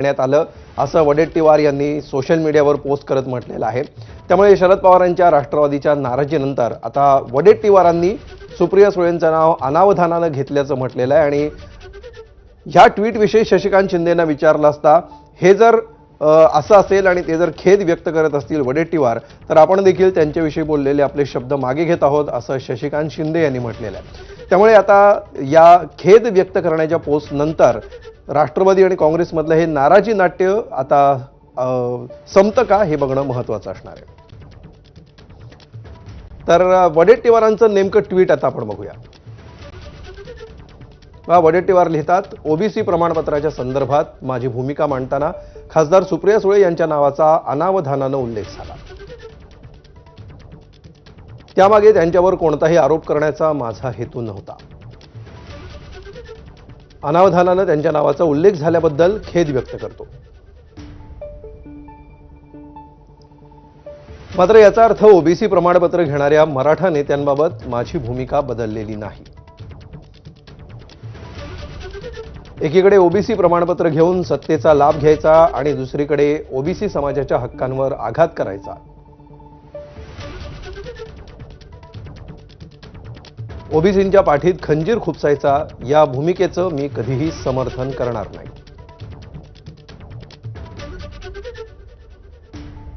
देण्यात आलं असं वडेट्टीवार यांनी सोशल मीडियावर पोस्ट करत म्हटलेलं आहे। त्यामुळे शरद पवारांच्या राष्ट्रवादीच्या नाराजीनंतर आता वडेट्टीवारांनी सुप्रिया सुळेंचं नाव अनावधानाने घेतल्याचं म्हटलेलं आहे आणि ह्या ट्विटविषयी शशिकांत शिंदेंना विचारलं असता हे जर असं असेल आणि ते जर खेद व्यक्त करत असतील वडेट्टीवार तर आपण देखील त्यांच्याविषयी बोललेले आपले शब्द मागे घेत आहोत असं शशिकांत शिंदे यांनी म्हटलेलं आहे। त्यामुळे आता या खेद व्यक्त करण्याच्या पोस्ट नंतर राष्ट्रवादी आणि काँग्रेसमधलं हे नाराजी नाट्य आता संपतं का हे बघणं महत्त्वाचं असणार आहे। तर वडेट्टीवारांचं नेमकं ट्विट आता आपण बघूया। वडेट्टीवार लिहितात, ओबीसी प्रमाणपत्राच्या संदर्भात माझी भूमिका मांडताना खासदार सुप्रिया सुळे यांच्या नावाचा अनावधानाने उल्लेख झाला। त्यामागे त्यांच्यावर कोणताही आरोप करण्याचा माझा हेतू नव्हता। अनावधानाने त्यांच्या नावाचा उल्लेख झाल्याबद्दल खेद व्यक्त करतो। मात्र याचा अर्थ ओबीसी प्रमाणपत्र घेणाऱ्या मराठा नेत्यांबाबत माझी भूमिका बदललेली नाही। एकीकडे ओबीसी प्रमाणपत्र घेऊन सत्तेचा लाभ घ्यायचा आणि दुसरीकडे ओबीसी समाजाच्या हक्कांवर आघात करायचा। ओबीसींच्या पाठीत खंजीर खुपसायचा या भूमिकेचं मी कधीही समर्थन करणार नाही।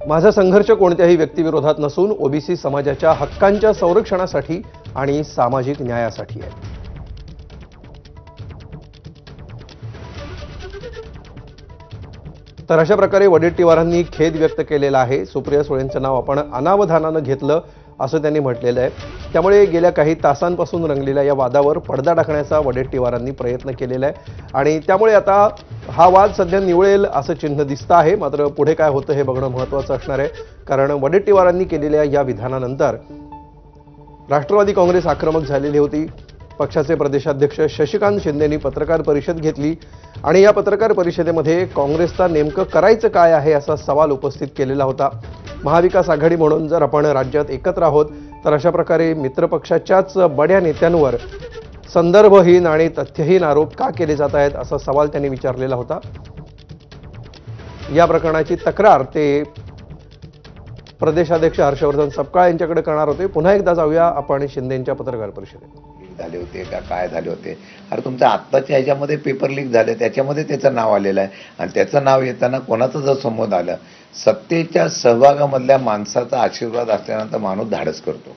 माझा संघर्ष कोणत्याही व्यक्तिविरोधात नसून ओबीसी समाजाच्या हक्कांच्या संरक्षणासाठी आणि सामाजिक न्यायासाठी आहे। तर अशा प्रकारे वडेट्टीवारांनी खेद व्यक्त केलेला आहे। सुप्रिया सुळेंचं नाव आपण अनावधानाने घेतलं असं त्यांनी म्हटलेलं आहे। त्यामुळे गेल्या काही तासांपासून रंगलेल्या या वादावर पडदा टाकण्याचा वडेट्टीवारांनी प्रयत्न केलेला आहे आणि त्यामुळे आता हा वाद सध्या निवळेल असं चिन्ह दिसतं आहे। मात्र पुढे काय होतं हे बघणं महत्त्वाचं असणार आहे, कारण वडेट्टीवारांनी केलेल्या या विधानानंतर राष्ट्रवादी काँग्रेस आक्रमक झालेली होती। पक्षाचे प्रदेशाध्यक्ष शशिकांत शिंदेंनी पत्रकार परिषद घेतली आणि या पत्रकार परिषदेमध्ये काँग्रेसचा नेमकं करायचं काय आहे असा सवाल उपस्थित केलेला होता। महाविकास आघाडी म्हणून जर आपण राज्यात एकत्र आहोत तर अशा प्रकारे मित्रपक्षाच्याच बड्या नेत्यांवर संदर्भहीन आणि तथ्यहीन आरोप का केले जात आहेत असा सवाल त्यांनी विचारलेला होता। या प्रकरणाची तक्रार ते प्रदेशाध्यक्ष हर्षवर्धन सपकाळ यांच्याकडे करणार होते। पुन्हा एकदा जाऊया आपण शिंदेंच्या पत्रकार परिषदेत। झाले होते का काय झाले होते? अरे तुमच्या आत्ताच्या ह्याच्यामध्ये पेपर लीक झाले, त्याच्यामध्ये त्याचं नाव आलेलं आहे आणि त्याचं नाव येताना कोणाचं जर समोर आलं, सत्तेच्या सहभागामधल्या माणसाचा आशीर्वाद असल्यानंतर माणूस धाडस करतो।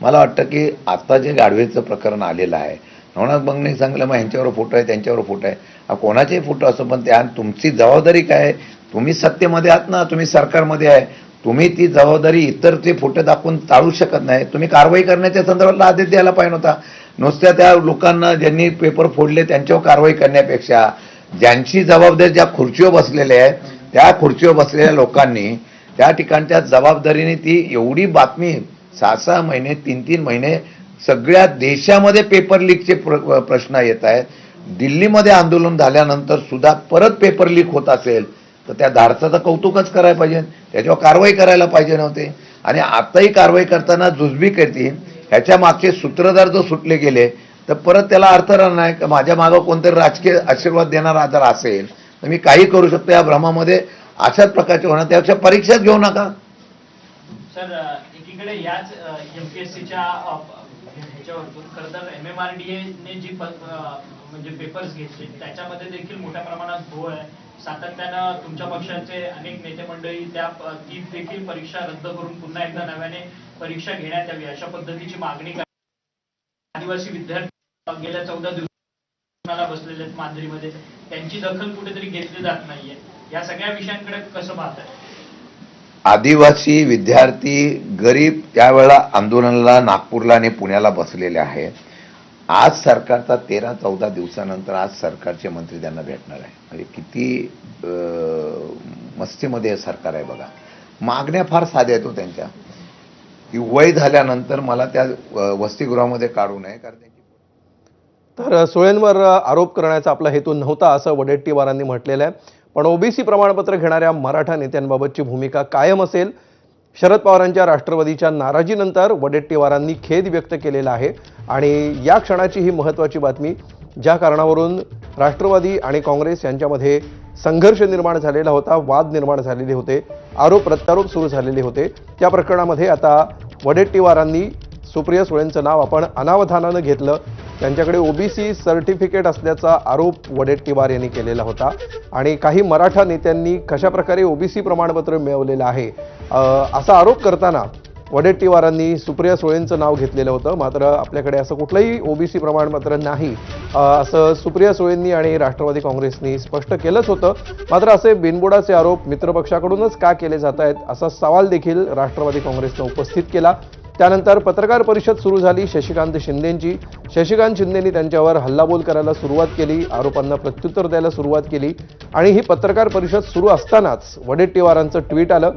मला वाटतं की आता जे गाढवेचं प्रकरण आलेलं आहे, नवनाथ बंगने सांगितलं मग ह्यांच्यावर फोटो आहे त्यांच्यावर फोटो आहे, कोणाचेही फोटो असो, पण त्या तुमची जबाबदारी काय आहे? तुम्ही सत्तेमध्ये आहात ना, तुम्ही सरकारमध्ये आहे, तुम्ही ती जबाबदारी इतर ते फोटो दाखवून टाळू शकत नाही। तुम्ही कारवाई करण्याच्या संदर्भातला आदेश द्यायला पाहिजे होता। नुसत्या त्या लोकांना ज्यांनी पेपर फोडले त्यांच्यावर कारवाई करण्यापेक्षा ज्यांची जबाबदारी ज्या खुर्चीवर बसलेले आहे त्या खुर्चीवर बसलेल्या लोकांनी त्या ठिकाणच्या जबाबदारीने ती एवढी बातमी 6-6 महिने 3-3 महिने सगळ्या देशामध्ये पेपर लीकचे प्रश्न येत आहेत। दिल्लीमध्ये आंदोलन झाल्यानंतर सुद्धा परत पेपर लीक होत असेल तर त्या धाडसाचं कौतुकच करायला पाहिजे, त्याच्यावर कारवाई करायला पाहिजे नव्हते। आणि आताही कारवाई करताना जुजबी करतील, ह्याच्या मागचे सूत्रधार जर सुटले गेले तर परत त्याला अर्थ राहणार नाही की माझ्या मागं कोणतरी राजकीय आशीर्वाद देणारा जर असेल तर मी काही करू शकतो। या भ्रमामध्ये अशाच प्रकारचे होणार, त्यापेक्षा परीक्षाच घेऊ नका। सर, एकीकडे याच एमपीएससीच्या ह्याच्यावरतून खरं तर MMRDA ने जी म्हणजे पेपर्स घेतले त्याच्यामध्ये देखील मोठ्या प्रमाणात घोळ आहे। सातत्यानं तुमच्या पक्षाचे अनेक नेते मंडळी ती देखील परीक्षा रद्द करून पुन्हा एकदा नव्याने परीक्षा घेण्यात यावी अशा पद्धतीची मागणी करतात। आदिवासी विद्यार्थी गेल्या 14 दिवसाला बसलेले आहेत मांजरीमध्ये, त्यांची दखल कुठेतरी घेतली जात नाहीये। या सगळ्या विषयांकडे कसं पाहताय? आदिवासी विद्यार्थी गरीब त्यावेळेला आंदोलनाला नागपूरला आणि पुण्याला बसलेले आहेत। आज सरकारचा 13-14 दिवसानंतर आज सरकारचे मंत्री त्यांना भेटणार आहे। म्हणजे किती मस्तीमध्ये सरकार आहे बघा। मागण्या फार साध्या आहेत त्यांच्या, की वय झाल्यानंतर मला त्या वसतिगृहामध्ये काढू नये कारण तर सुळेंवर आरोप करण्याचा आपला हेतू नव्हता असं वडेट्टीवारांनी म्हटलेलं आहे। पण ओबीसी प्रमाणपत्र घेणाऱ्या मराठा नेत्यांबाबतची भूमिका कायम असेल। शरद पवारांच्या राष्ट्रवादीच्या नाराजीनंतर वडेट्टीवारांनी खेद व्यक्त केलेला आहे आणि या क्षणाची ही महत्त्वाची बातमी, ज्या कारणावरून राष्ट्रवादी आणि काँग्रेस यांच्यामध्ये संघर्ष निर्माण झालेला होता, वाद निर्माण झालेले होते, आरोप प्रत्यारोप सुरू झालेले होते. त्या प्रकरणामध्ये आता वडेट्टीवारांनी सुप्रिया सुळेंचं नाव आपण अनावधानानं घेतलं. त्यांच्याकडे ओबीसी सर्टिफिकेट असल्याचा आरोप वडेट्टीवार यांनी केलेला होता आणि काही मराठा नेत्यांनी कशाप्रकारे ओबीसी प्रमाणपत्र मिळवलेलं आहे असा आरोप करताना वडेट्टीवारांनी सुप्रिया सुळेंचं नाव घेतलेलं होतं. मात्र आपल्याकडे असं कुठलंही ओबीसी प्रमाणपत्र नाही असं सुप्रिया सुळेंनी आणि राष्ट्रवादी काँग्रेसनी स्पष्ट केलंच होतं. मात्र असे बिनबुडाचे आरोप मित्रपक्षाकडूनच का केले जात आहेत असा सवाल देखील राष्ट्रवादी काँग्रेसनं उपस्थित केला. त्यानंतर पत्रकार परिषद सुरू झाली शशिकांत शिंदेंची. शशिकांत शिंदेंनी त्यांच्यावर हल्लाबोल करायला सुरुवात केली, आरोपांना प्रत्युत्तर द्यायला सुरुवात केली आणि ही पत्रकार परिषद सुरू असतानाच वडेट्टीवारांचं ट्विट आलं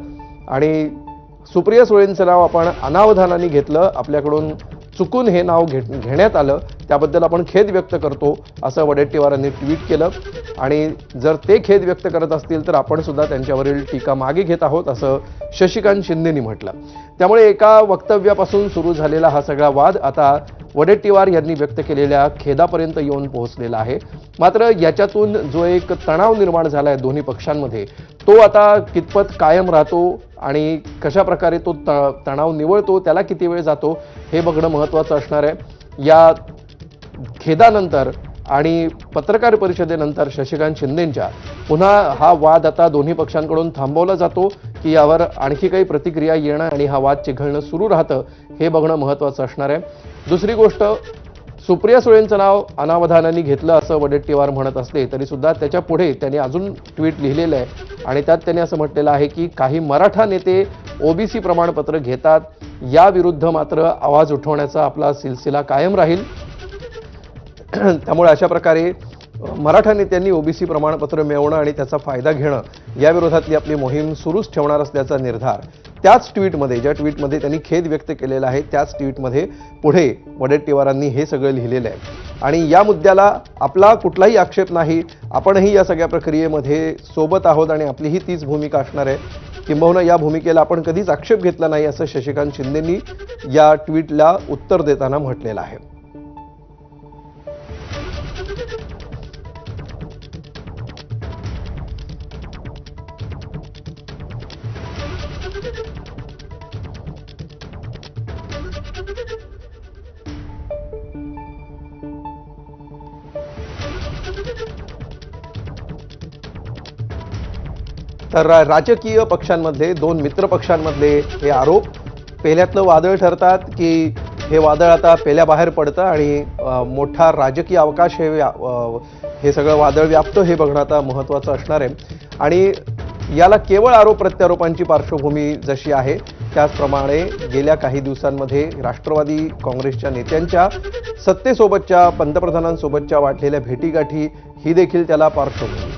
आणि सुप्रिया सुळेंचं नाव आपण अनावधानाने घेतलं, आपल्याकडून चुकून हे नाव घेण्यात आलं, त्याबद्दल आपण खेद व्यक्त करतो असं वडेट्टीवारांनी ट्विट केलं आणि जर ते खेद व्यक्त करत असतील तर आपण सुद्धा त्यांच्यावरील टीका मागे घेत आहोत असं शशिकांत शिंदेंनी म्हटलं. त्यामुळे एका वक्तव्यापासून सुरू झालेला हा सगळा वाद आता वडेट्टीवार यांनी व्यक्त केलेल्या खेदापर्यंत येऊन पोहोचलेला आहे. मात्र याच्यातून जो एक तणाव निर्माण झाला आहे दोन्ही पक्षांमध्ये तो आता कितपत कायम राहतो आणि कशा प्रकारे तो तणाव निवळतो, त्याला किती वेळ जातो हे बघणं महत्त्वाचं असणार आहे. या खेदानंतर आणि पत्रकार परिषदेनंतर शशिकांत शिंदेंच्या पुन्हा हा वाद आता दोन्ही पक्षांकडून थांबवला जातो की यावर आणखी काही प्रतिक्रिया येणं आणि हा वाद चिघळणं सुरू राहतं हे बघणं महत्त्वाचं असणार आहे. दुसरी गोष्ट, सुप्रिया सुळेंचं नाव अनावधानाने घेतलं असं वडेट्टीवार म्हणत असले तरी सुद्धा त्याच्या पुढे त्यांनी अजून ट्विट लिहिलेलं आहे आणि त्यात त्यांनी असं म्हटलेलं आहे की काही मराठा नेते ओबीसी प्रमाणपत्र घेतात, याविरुद्ध मात्र आवाज उठवण्याचा आपला सिलसिला कायम राहील. त्यामुळे अशा प्रकारे मराठा नेत्यांनी ओबीसी प्रमाणपत्र मिळवणं आणि त्याचा फायदा घेणं याविरोधातली आपली मोहीम सुरूच ठेवणार असल्याचा निर्धार त्याच ट्विटमध्ये, ज्या ट्विटमध्ये त्यांनी खेद व्यक्त केलेला आहे त्याच ट्विटमध्ये पुढे वडेट्टीवारांनी हे सगळं लिहिलेलं आहे आणि या मुद्द्याला आपला कुठलाही आक्षेप नाही, आपणही या सगळ्या प्रक्रियेमध्ये सोबत आहोत आणि आपलीही तीच भूमिका असणार आहे. किंबहुना या भूमिकेला आपण कधीच आक्षेप घेतला नाही असं शशिकांत शिंदेंनी या ट्विटला उत्तर देताना म्हटलेलं आहे. तर राजकीय पक्षांमध्ये दोन मित्र पक्षांमधले हे आरोप पेल्यातलं वादळ ठरतात की हे वादळ आता पेल्याबाहेर पडतं आणि मोठा राजकीय अवकाश हे सगळं वादळ व्यापतं हे बघणं आता महत्त्वाचं असणार आहे. आणि याला केवळ आरोप प्रत्यारोपांची पार्श्वभूमी जशी आहे त्याचप्रमाणे गेल्या काही दिवसांमध्ये राष्ट्रवादी काँग्रेसच्या नेत्यांच्या सत्तेसोबतच्या पंतप्रधानांसोबतच्या वाढलेल्या भेटीगाठी ही देखील त्याला पार्श्वभूमी